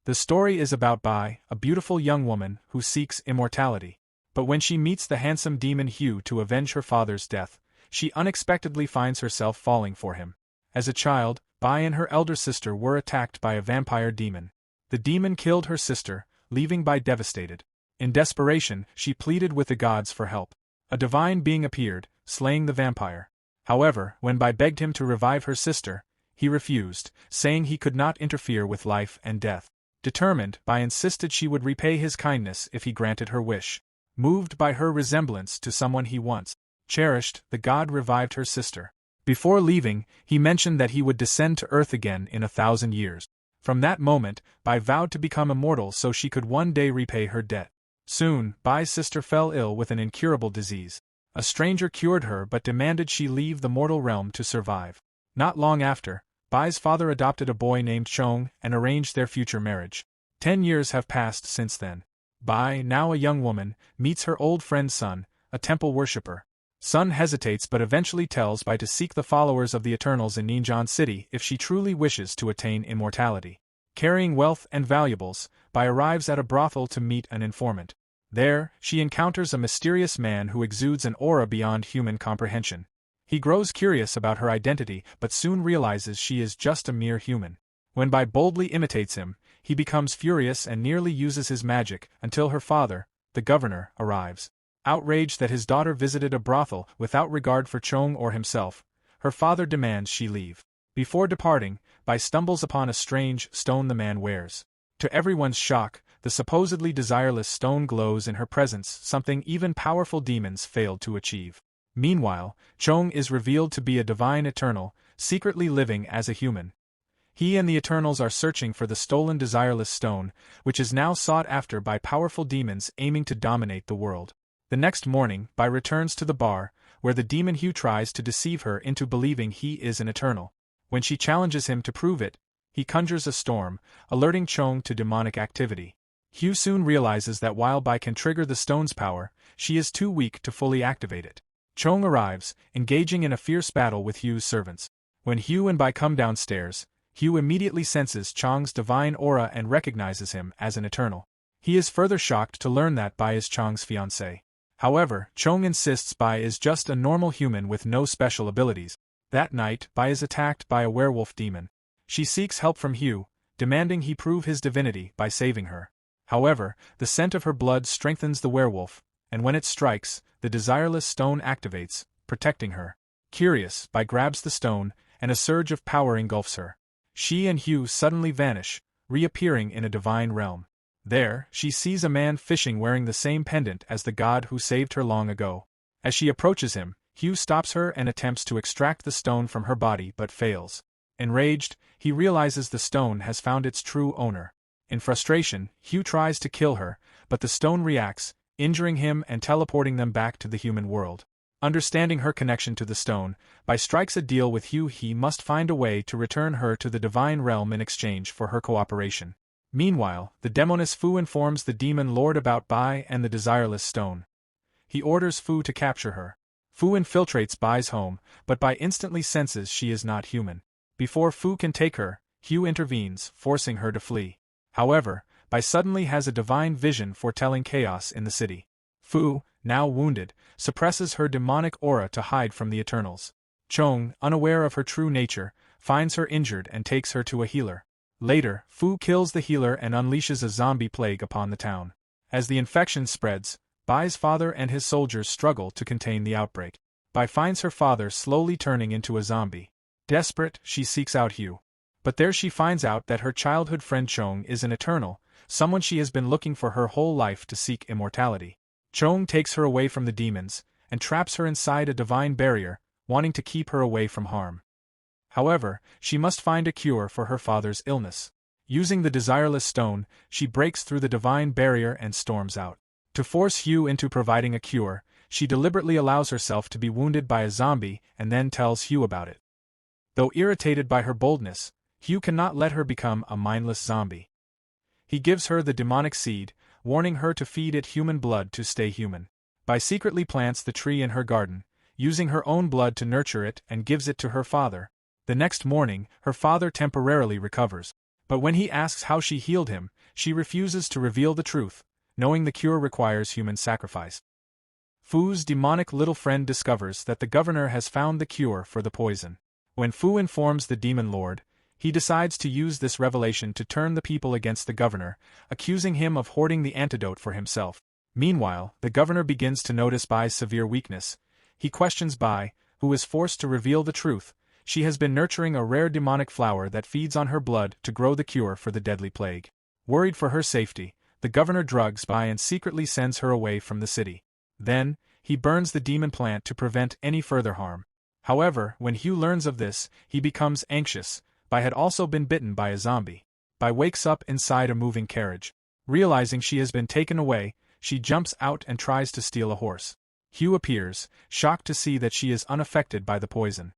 The story is about Bai, a beautiful young woman who seeks immortality. But when she meets the handsome demon Hugh to avenge her father's death, she unexpectedly finds herself falling for him. As a child, Bai and her elder sister were attacked by a vampire demon. The demon killed her sister, leaving Bai devastated. In desperation, she pleaded with the gods for help. A divine being appeared, slaying the vampire. However, when Bai begged him to revive her sister, he refused, saying he could not interfere with life and death. Determined, Bai insisted she would repay his kindness if he granted her wish. Moved by her resemblance to someone he once cherished, the god revived her sister. Before leaving, he mentioned that he would descend to earth again in 1,000 years. From that moment, Bai vowed to become immortal so she could one day repay her debt. Soon, Bai's sister fell ill with an incurable disease. A stranger cured her but demanded she leave the mortal realm to survive. Not long after, Bai's father adopted a boy named Chong and arranged their future marriage. 10 years have passed since then. Bai, now a young woman, meets her old friend Sun, a temple worshipper. Sun hesitates but eventually tells Bai to seek the followers of the Eternals in Ninjan City if she truly wishes to attain immortality. Carrying wealth and valuables, Bai arrives at a brothel to meet an informant. There, she encounters a mysterious man who exudes an aura beyond human comprehension. He grows curious about her identity but soon realizes she is just a mere human. When Bai boldly imitates him, he becomes furious and nearly uses his magic until her father, the governor, arrives. Outraged that his daughter visited a brothel without regard for Chong or himself, her father demands she leave. Before departing, Bai stumbles upon a strange stone the man wears. To everyone's shock, the supposedly desireless stone glows in her presence, something even powerful demons failed to achieve. Meanwhile, Chong is revealed to be a divine eternal, secretly living as a human. He and the Eternals are searching for the stolen desireless stone, which is now sought after by powerful demons aiming to dominate the world. The next morning, Bai returns to the bar, where the demon Hugh tries to deceive her into believing he is an Eternal. When she challenges him to prove it, he conjures a storm, alerting Chong to demonic activity. Hugh soon realizes that while Bai can trigger the stone's power, she is too weak to fully activate it. Chong arrives, engaging in a fierce battle with Hugh's servants. When Hugh and Bai come downstairs, Hugh immediately senses Chong's divine aura and recognizes him as an Eternal. He is further shocked to learn that Bai is Chong's fiancée. However, Chong insists Bai is just a normal human with no special abilities. That night, Bai is attacked by a werewolf demon. She seeks help from Hugh, demanding he prove his divinity by saving her. However, the scent of her blood strengthens the werewolf, and when it strikes, the desireless stone activates, protecting her. Curious, Bai grabs the stone, and a surge of power engulfs her. She and Hugh suddenly vanish, reappearing in a divine realm. There, she sees a man fishing wearing the same pendant as the god who saved her long ago. As she approaches him, Hugh stops her and attempts to extract the stone from her body but fails. Enraged, he realizes the stone has found its true owner. In frustration, Hugh tries to kill her, but the stone reacts, injuring him and teleporting them back to the human world. Understanding her connection to the stone, Bai strikes a deal with Hugh. He must find a way to return her to the divine realm in exchange for her cooperation. Meanwhile, the demoness Fu informs the demon lord about Bai and the desireless stone. He orders Fu to capture her. Fu infiltrates Bai's home, but Bai instantly senses she is not human. Before Fu can take her, Hugh intervenes, forcing her to flee. However, Bai suddenly has a divine vision foretelling chaos in the city. Fu, now wounded, suppresses her demonic aura to hide from the Eternals. Chong, unaware of her true nature, finds her injured and takes her to a healer. Later, Fu kills the healer and unleashes a zombie plague upon the town. As the infection spreads, Bai's father and his soldiers struggle to contain the outbreak. Bai finds her father slowly turning into a zombie. Desperate, she seeks out Hugh. But there she finds out that her childhood friend Chong is an Eternal, someone she has been looking for her whole life to seek immortality. Chong takes her away from the demons, and traps her inside a divine barrier, wanting to keep her away from harm. However, she must find a cure for her father's illness. Using the desireless stone, she breaks through the divine barrier and storms out. To force Hugh into providing a cure, she deliberately allows herself to be wounded by a zombie and then tells Hugh about it. Though irritated by her boldness, Hugh cannot let her become a mindless zombie. He gives her the demonic seed, warning her to feed it human blood to stay human. Bai secretly plants the tree in her garden, using her own blood to nurture it, and gives it to her father. The next morning, her father temporarily recovers. But when he asks how she healed him, she refuses to reveal the truth, knowing the cure requires human sacrifice. Fu's demonic little friend discovers that the governor has found the cure for the poison. When Fu informs the demon lord, he decides to use this revelation to turn the people against the governor, accusing him of hoarding the antidote for himself. Meanwhile, the governor begins to notice Bai's severe weakness. He questions Bai, who is forced to reveal the truth. She has been nurturing a rare demonic flower that feeds on her blood to grow the cure for the deadly plague. Worried for her safety, the governor drugs Bai and secretly sends her away from the city. Then, he burns the demon plant to prevent any further harm. However, when Hugh learns of this, he becomes anxious. Bai had also been bitten by a zombie. Bai wakes up inside a moving carriage. Realizing she has been taken away, she jumps out and tries to steal a horse. Hugh appears, shocked to see that she is unaffected by the poison.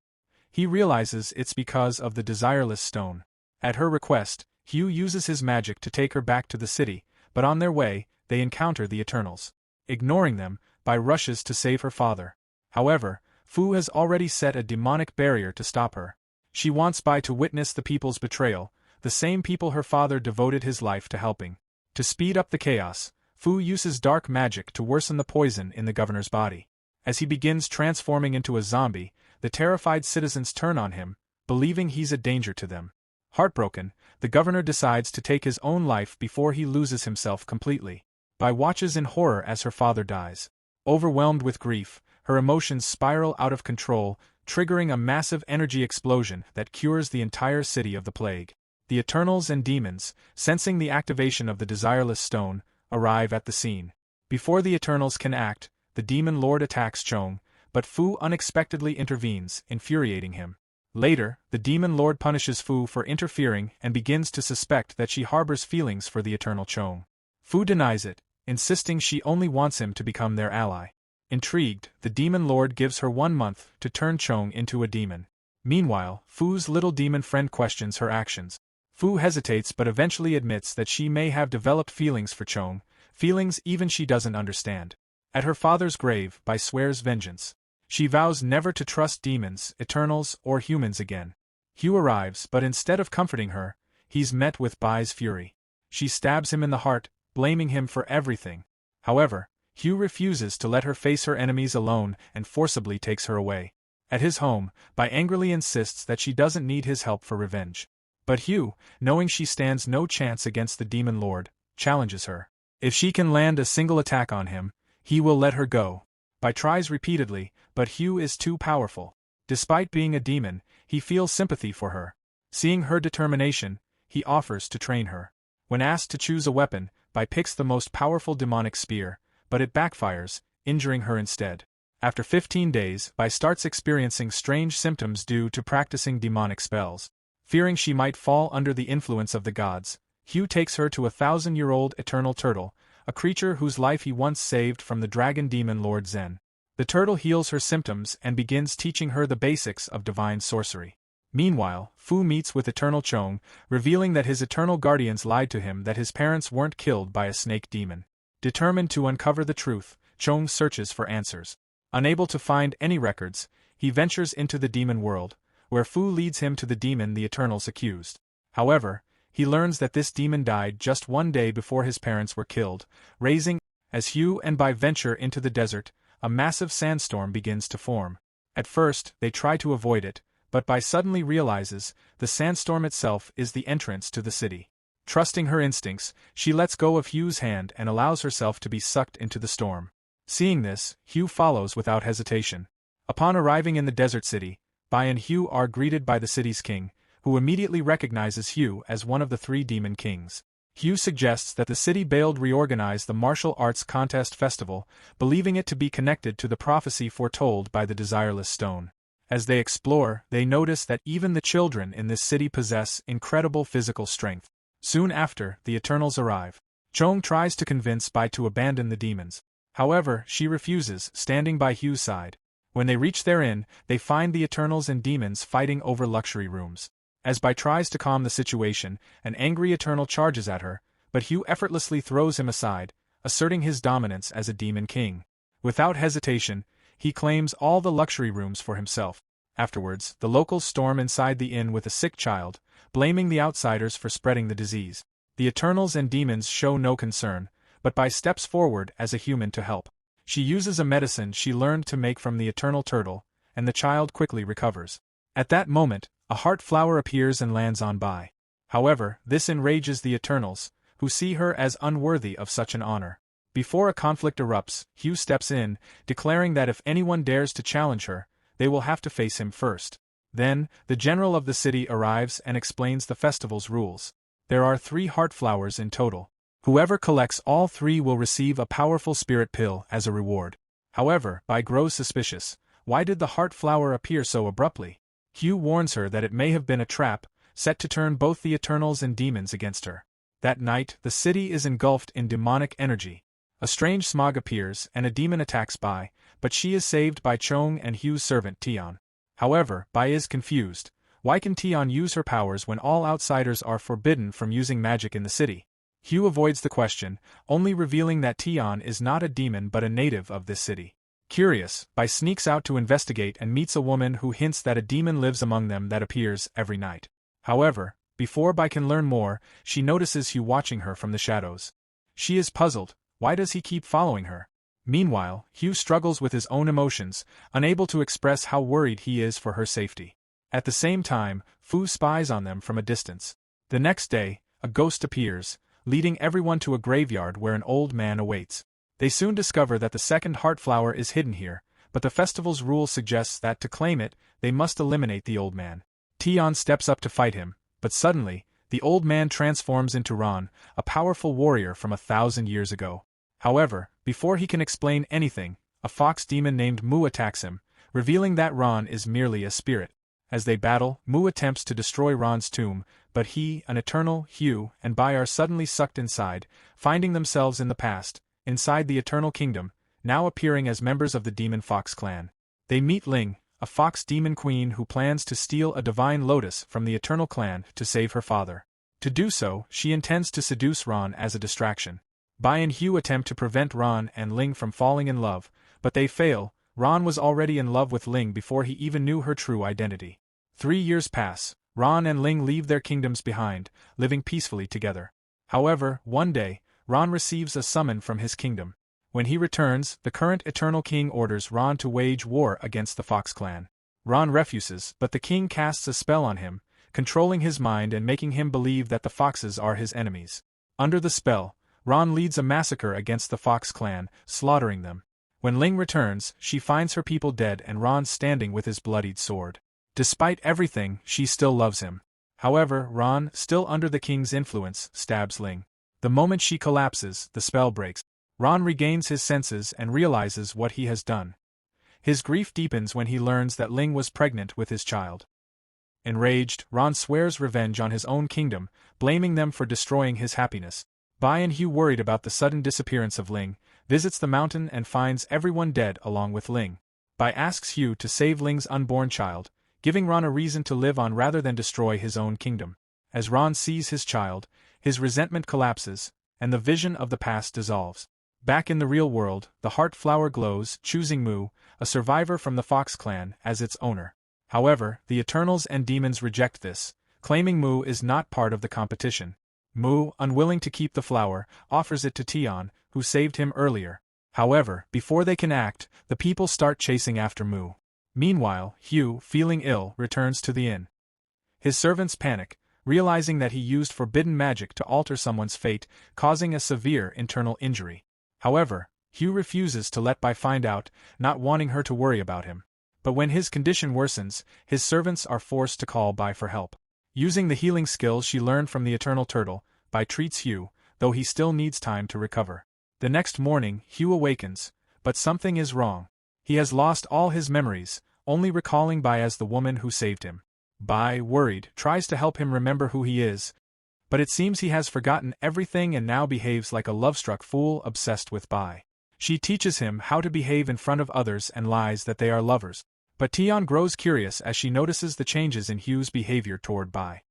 He realizes it's because of the desireless stone. At her request, Hugh uses his magic to take her back to the city, but on their way, they encounter the Eternals. Ignoring them, Bai rushes to save her father. However, Fu has already set a demonic barrier to stop her. She wants Bai to witness the people's betrayal, the same people her father devoted his life to helping. To speed up the chaos, Fu uses dark magic to worsen the poison in the governor's body. As he begins transforming into a zombie, the terrified citizens turn on him, believing he's a danger to them. Heartbroken, the governor decides to take his own life before he loses himself completely. Bai watches in horror as her father dies. Overwhelmed with grief, her emotions spiral out of control, triggering a massive energy explosion that cures the entire city of the plague. The Eternals and demons, sensing the activation of the desireless stone, arrive at the scene. Before the Eternals can act, the demon lord attacks Chong, but Fu unexpectedly intervenes, infuriating him. Later, the demon lord punishes Fu for interfering and begins to suspect that she harbors feelings for the Eternal Chong. Fu denies it, insisting she only wants him to become their ally. Intrigued, the demon lord gives her 1 month to turn Chong into a demon. Meanwhile, Fu's little demon friend questions her actions. Fu hesitates but eventually admits that she may have developed feelings for Chong, feelings even she doesn't understand. At her father's grave, Bai swears vengeance. She vows never to trust demons, Eternals, or humans again. Hugh arrives but instead of comforting her, he's met with Bai's fury. She stabs him in the heart, blaming him for everything. However, Hugh refuses to let her face her enemies alone and forcibly takes her away. At his home, Bai angrily insists that she doesn't need his help for revenge. But Hugh, knowing she stands no chance against the demon lord, challenges her. If she can land a single attack on him, he will let her go. Bai tries repeatedly, but Hugh is too powerful. Despite being a demon, he feels sympathy for her. Seeing her determination, he offers to train her. When asked to choose a weapon, Bai picks the most powerful demonic spear, but it backfires, injuring her instead. After 15 days, Bai starts experiencing strange symptoms due to practicing demonic spells. Fearing she might fall under the influence of the gods, Hugh takes her to a 1,000-year-old eternal turtle, a creature whose life he once saved from the dragon demon Lord Zen. The turtle heals her symptoms and begins teaching her the basics of divine sorcery. Meanwhile, Fu meets with Eternal Chong, revealing that his eternal guardians lied to him that his parents weren't killed by a snake demon. Determined to uncover the truth, Chong searches for answers. Unable to find any records, he ventures into the demon world, where Fu leads him to the demon the Eternals accused. However, he learns that this demon died just 1 day before his parents were killed, raising. As Hugh and Bai venture into the desert, a massive sandstorm begins to form. At first, they try to avoid it, but Bai suddenly realizes the sandstorm itself is the entrance to the city. Trusting her instincts, she lets go of Hugh's hand and allows herself to be sucked into the storm. Seeing this, Hugh follows without hesitation. Upon arriving in the desert city, Bai and Hugh are greeted by the city's king, who immediately recognizes Hugh as one of the 3 demon kings. Hugh suggests that the city bailed reorganize the martial arts contest festival, believing it to be connected to the prophecy foretold by the desireless stone. As they explore, they notice that even the children in this city possess incredible physical strength. Soon after, the Eternals arrive. Chong tries to convince Bai to abandon the demons. However, she refuses, standing by Hugh's side. When they reach their inn, they find the Eternals and demons fighting over luxury rooms. As Bai tries to calm the situation, an angry Eternal charges at her, but Hugh effortlessly throws him aside, asserting his dominance as a demon king. Without hesitation, he claims all the luxury rooms for himself. Afterwards, the locals storm inside the inn with a sick child, blaming the outsiders for spreading the disease. The Eternals and demons show no concern, but Bai steps forward as a human to help. She uses a medicine she learned to make from the eternal turtle, and the child quickly recovers. At that moment, a heart flower appears and lands on Bai. However, this enrages the Eternals, who see her as unworthy of such an honor. Before a conflict erupts, Hugh steps in, declaring that if anyone dares to challenge her, they will have to face him first. Then, the general of the city arrives and explains the festival's rules. There are 3 heart flowers in total. Whoever collects all 3 will receive a powerful spirit pill as a reward. However, Bai grows suspicious. Why did the heart flower appear so abruptly? Hugh warns her that it may have been a trap, set to turn both the Eternals and demons against her. That night, the city is engulfed in demonic energy. A strange smog appears and a demon attacks Bai, but she is saved by Chong and Hugh's servant Tion. However, Bai is confused. Why can Tion use her powers when all outsiders are forbidden from using magic in the city? Hugh avoids the question, only revealing that Tion is not a demon but a native of this city. Curious, Bai sneaks out to investigate and meets a woman who hints that a demon lives among them that appears every night. However, before Bai can learn more, she notices Hugh watching her from the shadows. She is puzzled. Why does he keep following her? Meanwhile, Hugh struggles with his own emotions, unable to express how worried he is for her safety. At the same time, Fu spies on them from a distance. The next day, a ghost appears, leading everyone to a graveyard where an old man awaits. They soon discover that the second heart flower is hidden here, but the festival's rule suggests that to claim it, they must eliminate the old man. Tion steps up to fight him, but suddenly, the old man transforms into Ron, a powerful warrior from 1,000 years ago. However, before he can explain anything, a fox demon named Mu attacks him, revealing that Ron is merely a spirit. As they battle, Mu attempts to destroy Ron's tomb, but he, an eternal, Hugh, and Bai are suddenly sucked inside, finding themselves in the past, inside the Eternal Kingdom, now appearing as members of the Demon Fox clan. They meet Ling, a fox demon queen who plans to steal a divine lotus from the Eternal clan to save her father. To do so, she intends to seduce Ron as a distraction. Bai and Hugh attempt to prevent Ron and Ling from falling in love, but they fail. Ron was already in love with Ling before he even knew her true identity. 3 years pass. Ron and Ling leave their kingdoms behind, living peacefully together. However, one day, Ron receives a summon from his kingdom. When he returns, the current Eternal King orders Ron to wage war against the Fox clan. Ron refuses, but the king casts a spell on him, controlling his mind and making him believe that the foxes are his enemies. Under the spell, Ron leads a massacre against the Fox clan, slaughtering them. When Ling returns, she finds her people dead and Ron standing with his bloodied sword. Despite everything, she still loves him. However, Ron, still under the king's influence, stabs Ling. The moment she collapses, the spell breaks. Ron regains his senses and realizes what he has done. His grief deepens when he learns that Ling was pregnant with his child. Enraged, Ron swears revenge on his own kingdom, blaming them for destroying his happiness. Bai and Hugh, worried about the sudden disappearance of Ling, visits the mountain and finds everyone dead along with Ling. Bai asks Hugh to save Ling's unborn child, giving Ron a reason to live on rather than destroy his own kingdom. As Ron sees his child, his resentment collapses, and the vision of the past dissolves. Back in the real world, the heart flower glows, choosing Mu, a survivor from the Fox clan, as its owner. However, the Eternals and demons reject this, claiming Mu is not part of the competition. Mu, unwilling to keep the flower, offers it to Tion, who saved him earlier. However, before they can act, the people start chasing after Mu. Meanwhile, Hugh, feeling ill, returns to the inn. His servants panic, realizing that he used forbidden magic to alter someone's fate, causing a severe internal injury. However, Hugh refuses to let Bai find out, not wanting her to worry about him. But when his condition worsens, his servants are forced to call Bai for help. Using the healing skills she learned from the Eternal Turtle, Bai treats Hugh, though he still needs time to recover. The next morning, Hugh awakens, but something is wrong. He has lost all his memories, only recalling Bai as the woman who saved him. Bai, worried, tries to help him remember who he is, but it seems he has forgotten everything and now behaves like a love-struck fool obsessed with Bai. She teaches him how to behave in front of others and lies that they are lovers. But Tion grows curious as she notices the changes in Hugh's behavior toward Bai.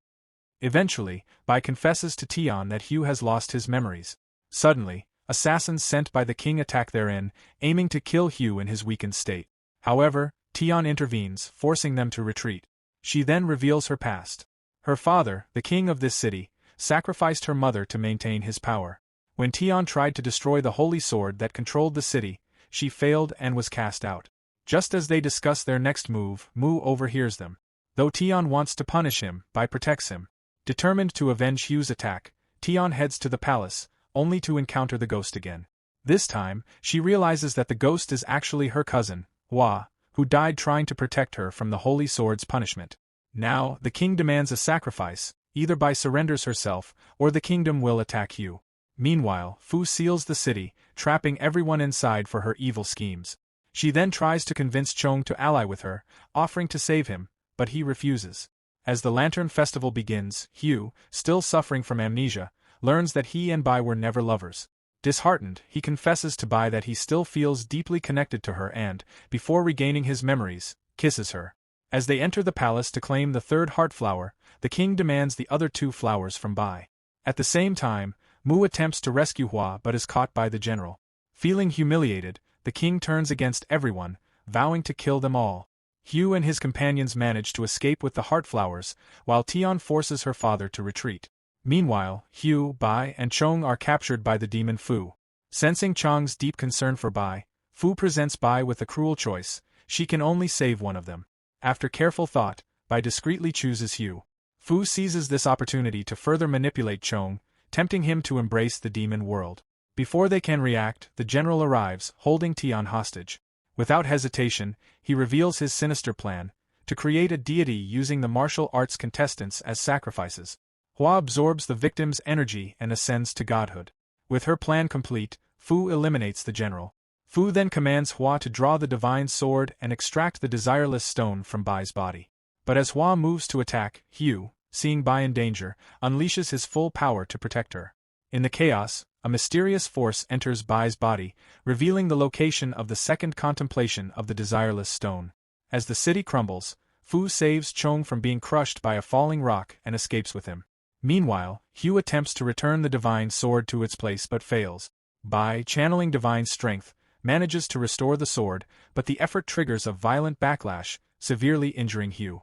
Eventually, Bai confesses to Tion that Hugh has lost his memories. Suddenly, assassins sent by the king attack their inn, aiming to kill Hugh in his weakened state. However, Tian intervenes, forcing them to retreat. She then reveals her past. Her father, the king of this city, sacrificed her mother to maintain his power. When Tian tried to destroy the holy sword that controlled the city, she failed and was cast out. Just as they discuss their next move, Mu overhears them. Though Tian wants to punish him, Bai protects him. Determined to avenge Hugh's attack, Tian heads to the palace, only to encounter the ghost again. This time, she realizes that the ghost is actually her cousin, Hua, who died trying to protect her from the holy sword's punishment. Now, the king demands a sacrifice, either Bai surrenders herself, or the kingdom will attack Hugh. Meanwhile, Fu seals the city, trapping everyone inside for her evil schemes. She then tries to convince Chong to ally with her, offering to save him, but he refuses. As the Lantern Festival begins, Hugh, still suffering from amnesia, learns that he and Bai were never lovers. Disheartened, he confesses to Bai that he still feels deeply connected to her and, before regaining his memories, kisses her. As they enter the palace to claim the third heart flower, the king demands the other 2 flowers from Bai. At the same time, Mu attempts to rescue Hua but is caught by the general. Feeling humiliated, the king turns against everyone, vowing to kill them all. Hugh and his companions manage to escape with the heart flowers, while Tian forces her father to retreat. Meanwhile, Hugh, Bai, and Chong are captured by the demon Fu. Sensing Chong's deep concern for Bai, Fu presents Bai with a cruel choice: she can only save one of them. After careful thought, Bai discreetly chooses Hugh. Fu seizes this opportunity to further manipulate Chong, tempting him to embrace the demon world. Before they can react, the general arrives, holding Tian hostage. Without hesitation, he reveals his sinister plan: to create a deity using the martial arts contestants as sacrifices. Hua absorbs the victim's energy and ascends to godhood. With her plan complete, Fu eliminates the general. Fu then commands Hua to draw the divine sword and extract the desireless stone from Bai's body. But as Hua moves to attack, Hugh, seeing Bai in danger, unleashes his full power to protect her. In the chaos, a mysterious force enters Bai's body, revealing the location of the second contemplation of the desireless stone. As the city crumbles, Fu saves Chong from being crushed by a falling rock and escapes with him. Meanwhile, Hugh attempts to return the divine sword to its place but fails. Bai, channeling divine strength, manages to restore the sword, but the effort triggers a violent backlash, severely injuring Hugh.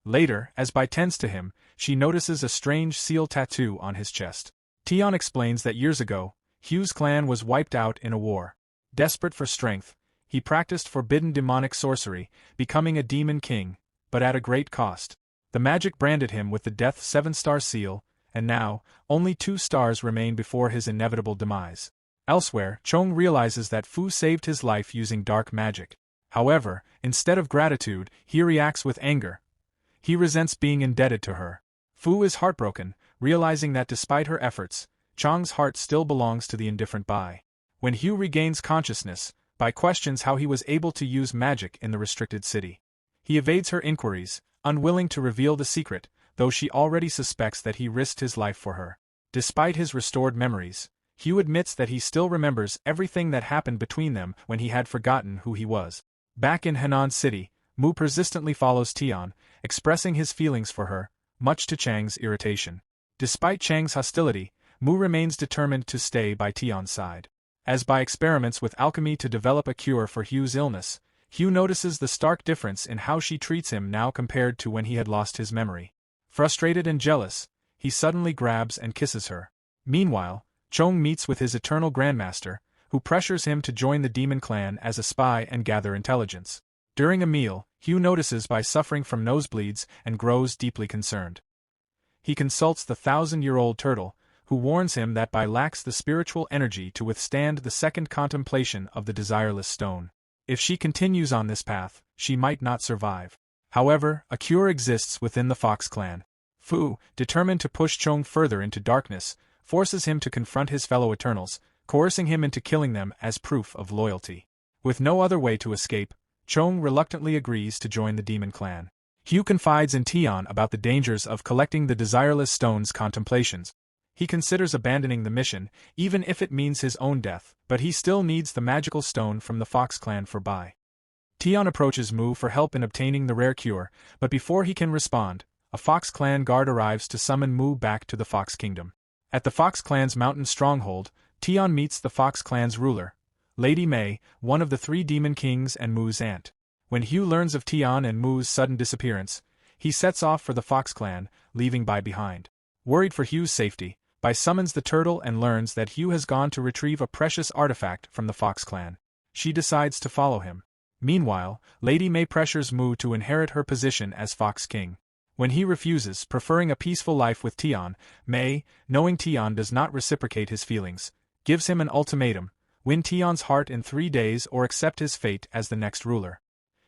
Later, as Bai tends to him, she notices a strange seal tattoo on his chest. Tian explains that years ago, Hugh's clan was wiped out in a war. Desperate for strength, he practiced forbidden demonic sorcery, becoming a demon king, but at a great cost. The magic branded him with the Death 7-star seal, and now, only 2 stars remain before his inevitable demise. Elsewhere, Chong realizes that Fu saved his life using dark magic. However, instead of gratitude, he reacts with anger. He resents being indebted to her. Fu is heartbroken, realizing that despite her efforts, Chong's heart still belongs to the indifferent Bai. When Hugh regains consciousness, Bai questions how he was able to use magic in the restricted city. He evades her inquiries, unwilling to reveal the secret, though she already suspects that he risked his life for her. Despite his restored memories, Hugh admits that he still remembers everything that happened between them when he had forgotten who he was. Back in Henan City, Mu persistently follows Tian, expressing his feelings for her, much to Chang's irritation. Despite Chang's hostility, Mu remains determined to stay by Tian's side. As Bai experiments with alchemy to develop a cure for Hugh's illness, Hugh notices the stark difference in how she treats him now compared to when he had lost his memory. Frustrated and jealous, he suddenly grabs and kisses her. Meanwhile, Chong meets with his eternal grandmaster, who pressures him to join the demon clan as a spy and gather intelligence. During a meal, Hugh notices Bai suffering from nosebleeds and grows deeply concerned. He consults the 1,000-year-old turtle, who warns him that Bai lacks the spiritual energy to withstand the second contemplation of the desireless stone. If she continues on this path, she might not survive. However, a cure exists within the Fox clan. Fu, determined to push Chong further into darkness, forces him to confront his fellow Eternals, coercing him into killing them as proof of loyalty. With no other way to escape, Chong reluctantly agrees to join the demon clan. Hugh confides in Tian about the dangers of collecting the desireless stone's contemplations. He considers abandoning the mission, even if it means his own death, but he still needs the magical stone from the Fox clan for Bai. Tian approaches Mu for help in obtaining the rare cure, but before he can respond, a Fox clan guard arrives to summon Mu back to the Fox Kingdom. At the Fox clan's mountain stronghold, Tian meets the Fox clan's ruler, Lady Mei, one of the 3 demon kings and Mu's aunt. When Hugh learns of Tian and Mu's sudden disappearance, he sets off for the Fox clan, leaving Bai behind. Worried for Hugh's safety, Bai summons the turtle and learns that Hugh has gone to retrieve a precious artifact from the Fox clan. She decides to follow him. Meanwhile, Lady May pressures Mu to inherit her position as Fox King. When he refuses, preferring a peaceful life with Tian, May, knowing Tian does not reciprocate his feelings, gives him an ultimatum: win Tian's heart in 3 days or accept his fate as the next ruler.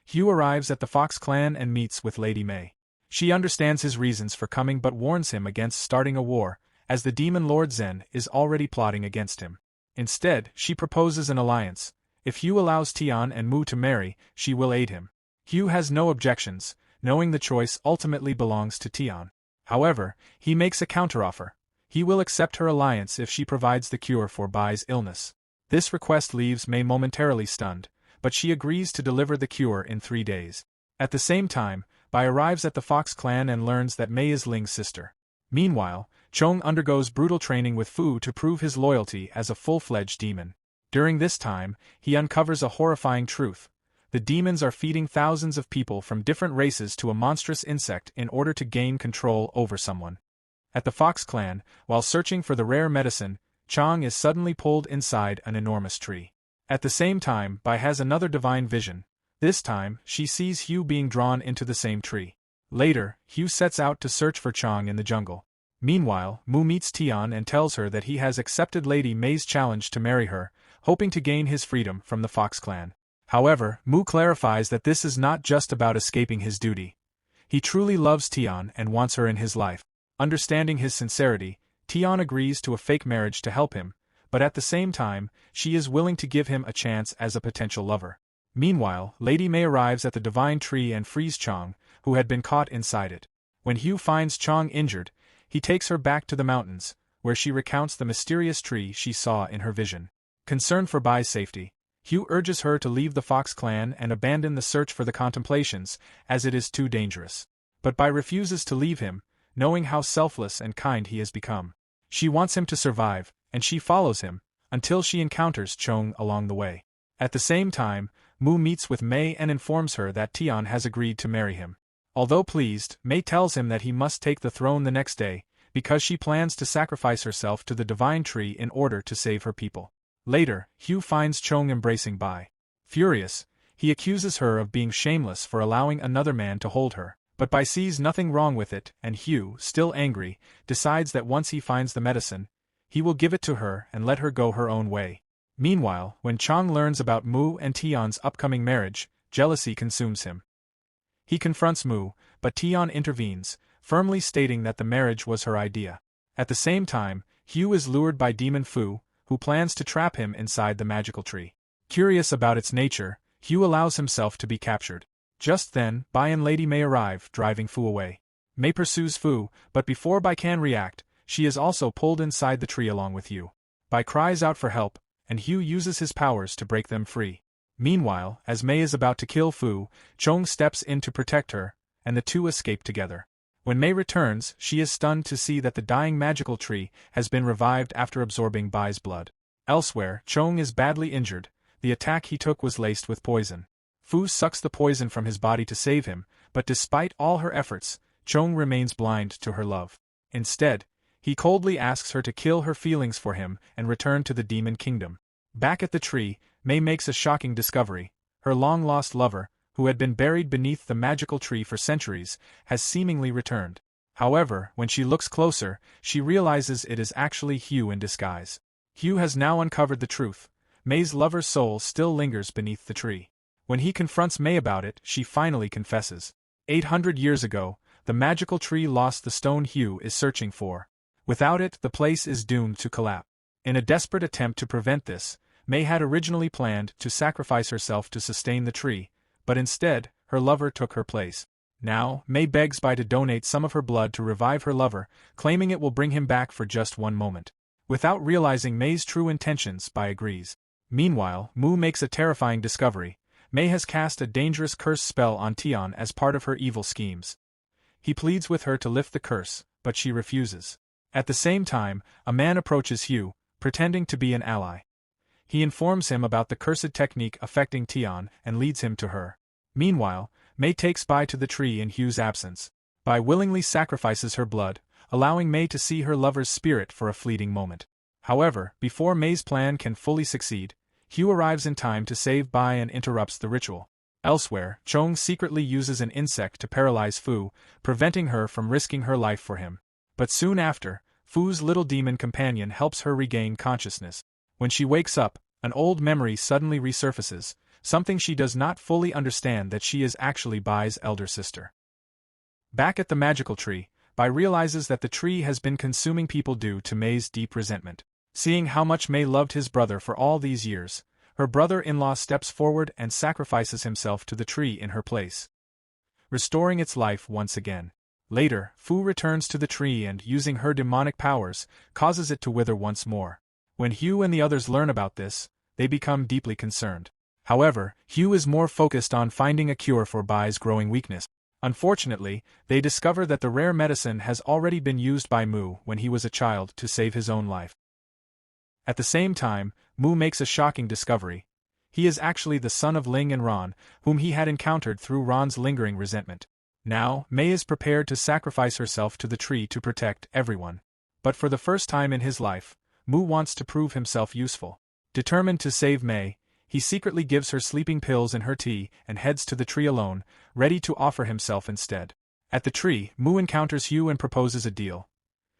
Hugh arrives at the Fox clan and meets with Lady May. She understands his reasons for coming but warns him against starting a war, as the demon Lord Zen is already plotting against him. Instead, she proposes an alliance. If Hugh allows Tian and Mu to marry, she will aid him. Hugh has no objections, knowing the choice ultimately belongs to Tian. However, he makes a counteroffer. He will accept her alliance if she provides the cure for Bai's illness. This request leaves May momentarily stunned, but she agrees to deliver the cure in 3 days. At the same time, Bai arrives at the Fox clan and learns that May is Ling's sister. Meanwhile, Chong undergoes brutal training with Fu to prove his loyalty as a full-fledged demon. During this time, he uncovers a horrifying truth. The demons are feeding thousands of people from different races to a monstrous insect in order to gain control over someone. At the Fox clan, while searching for the rare medicine, Chong is suddenly pulled inside an enormous tree. At the same time, Bai has another divine vision. This time, she sees Hugh being drawn into the same tree. Later, Hugh sets out to search for Chong in the jungle. Meanwhile, Mu meets Tian and tells her that he has accepted Lady May's challenge to marry her, hoping to gain his freedom from the Fox clan. However, Mu clarifies that this is not just about escaping his duty. He truly loves Tian and wants her in his life. Understanding his sincerity, Tian agrees to a fake marriage to help him, but at the same time, she is willing to give him a chance as a potential lover. Meanwhile, Lady May arrives at the divine tree and frees Chong, who had been caught inside it. When Hugh finds Chong injured, he takes her back to the mountains, where she recounts the mysterious tree she saw in her vision. Concerned for Bai's safety, Hugh urges her to leave the Fox clan and abandon the search for the contemplations, as it is too dangerous. But Bai refuses to leave him, knowing how selfless and kind he has become. She wants him to survive, and she follows him, until she encounters Chong along the way. At the same time, Mu meets with May and informs her that Tian has agreed to marry him. Although pleased, May tells him that he must take the throne the next day, because she plans to sacrifice herself to the divine tree in order to save her people. Later, Hugh finds Chong embracing Bai. Furious, he accuses her of being shameless for allowing another man to hold her, but Bai sees nothing wrong with it, and Hugh, still angry, decides that once he finds the medicine, he will give it to her and let her go her own way. Meanwhile, when Chong learns about Mu and Tian's upcoming marriage, jealousy consumes him. He confronts Mu, but Tian intervenes, firmly stating that the marriage was her idea. At the same time, Hugh is lured by Demon Fu, who plans to trap him inside the magical tree. Curious about its nature, Hugh allows himself to be captured. Just then, Bai and Lady May arrive, driving Fu away. May pursues Fu, but before Bai can react, she is also pulled inside the tree along with Hugh. Bai cries out for help, and Hugh uses his powers to break them free. Meanwhile, as May is about to kill Fu, Chong steps in to protect her, and the two escape together. When May returns, she is stunned to see that the dying magical tree has been revived after absorbing Bai's blood. Elsewhere, Chong is badly injured. The attack he took was laced with poison. Fu sucks the poison from his body to save him, but despite all her efforts, Chong remains blind to her love. Instead, he coldly asks her to kill her feelings for him and return to the demon kingdom. Back at the tree, May makes a shocking discovery. Her long-lost lover, who had been buried beneath the magical tree for centuries, has seemingly returned. However, when she looks closer, she realizes it is actually Hugh in disguise. Hugh has now uncovered the truth. May's lover's soul still lingers beneath the tree. When he confronts May about it, she finally confesses. 800 years ago, the magical tree lost the stone Hugh is searching for. Without it, the place is doomed to collapse. In a desperate attempt to prevent this, May had originally planned to sacrifice herself to sustain the tree, but instead, her lover took her place. Now, May begs Bai to donate some of her blood to revive her lover, claiming it will bring him back for just one moment. Without realizing May's true intentions, Bai agrees. Meanwhile, Mu makes a terrifying discovery. May has cast a dangerous curse spell on Tian as part of her evil schemes. He pleads with her to lift the curse, but she refuses. At the same time, a man approaches Hugh, pretending to be an ally. He informs him about the cursed technique affecting Tian and leads him to her. Meanwhile, Mei takes Bai to the tree in Hugh's absence. Bai willingly sacrifices her blood, allowing Mei to see her lover's spirit for a fleeting moment. However, before Mei's plan can fully succeed, Hugh arrives in time to save Bai and interrupts the ritual. Elsewhere, Chong secretly uses an insect to paralyze Fu, preventing her from risking her life for him. But soon after, Fu's little demon companion helps her regain consciousness. When she wakes up, an old memory suddenly resurfaces, something she does not fully understand, that she is actually Bai's elder sister. Back at the magical tree, Bai realizes that the tree has been consuming people due to Mei's deep resentment. Seeing how much Mei loved his brother for all these years, her brother-in-law steps forward and sacrifices himself to the tree in her place, restoring its life once again. Later, Fu returns to the tree and, using her demonic powers, causes it to wither once more. When Hugh and the others learn about this, they become deeply concerned. However, Hugh is more focused on finding a cure for Bai's growing weakness. Unfortunately, they discover that the rare medicine has already been used by Mu when he was a child to save his own life. At the same time, Mu makes a shocking discovery. He is actually the son of Ling and Ron, whom he had encountered through Ron's lingering resentment. Now, Mei is prepared to sacrifice herself to the tree to protect everyone. But for the first time in his life, Mu wants to prove himself useful. Determined to save Mei, he secretly gives her sleeping pills in her tea and heads to the tree alone, ready to offer himself instead. At the tree, Mu encounters Hugh and proposes a deal.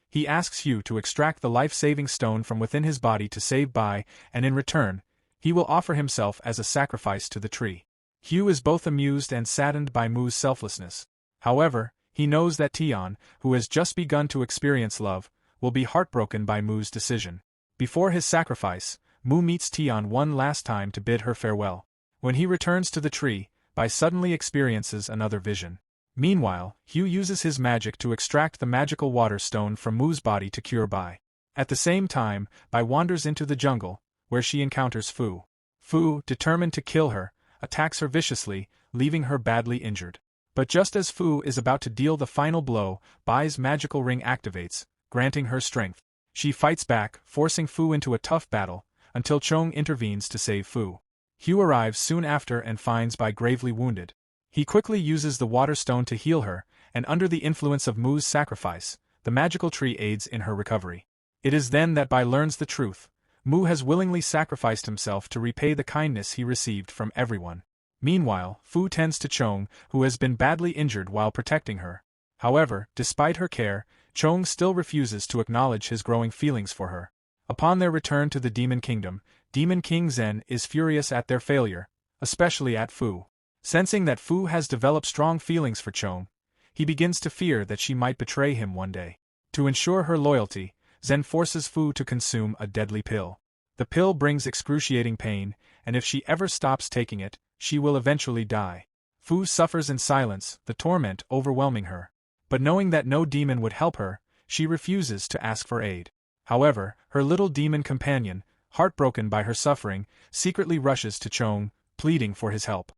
He asks Hugh to extract the life-saving stone from within his body to save Bai, and in return, he will offer himself as a sacrifice to the tree. Hugh is both amused and saddened by Mu's selflessness. However, he knows that Tian, who has just begun to experience love, will be heartbroken by Mu's decision. Before his sacrifice, Mu meets Tian one last time to bid her farewell. When he returns to the tree, Bai suddenly experiences another vision. Meanwhile, Hugh uses his magic to extract the magical water stone from Mu's body to cure Bai. At the same time, Bai wanders into the jungle, where she encounters Fu. Fu, determined to kill her, attacks her viciously, leaving her badly injured. But just as Fu is about to deal the final blow, Bai's magical ring activates, granting her strength. She fights back, forcing Fu into a tough battle, until Chong intervenes to save Fu. Hugh arrives soon after and finds Bai gravely wounded. He quickly uses the water stone to heal her, and under the influence of Mu's sacrifice, the magical tree aids in her recovery. It is then that Bai learns the truth. Mu has willingly sacrificed himself to repay the kindness he received from everyone. Meanwhile, Fu tends to Chong, who has been badly injured while protecting her. However, despite her care, Chong still refuses to acknowledge his growing feelings for her. Upon their return to the Demon Kingdom, Demon King Zhen is furious at their failure, especially at Fu. Sensing that Fu has developed strong feelings for Chong, he begins to fear that she might betray him one day. To ensure her loyalty, Zhen forces Fu to consume a deadly pill. The pill brings excruciating pain, and if she ever stops taking it, she will eventually die. Fu suffers in silence, the torment overwhelming her. But knowing that no demon would help her, she refuses to ask for aid. However, her little demon companion, heartbroken by her suffering, secretly rushes to Chong, pleading for his help.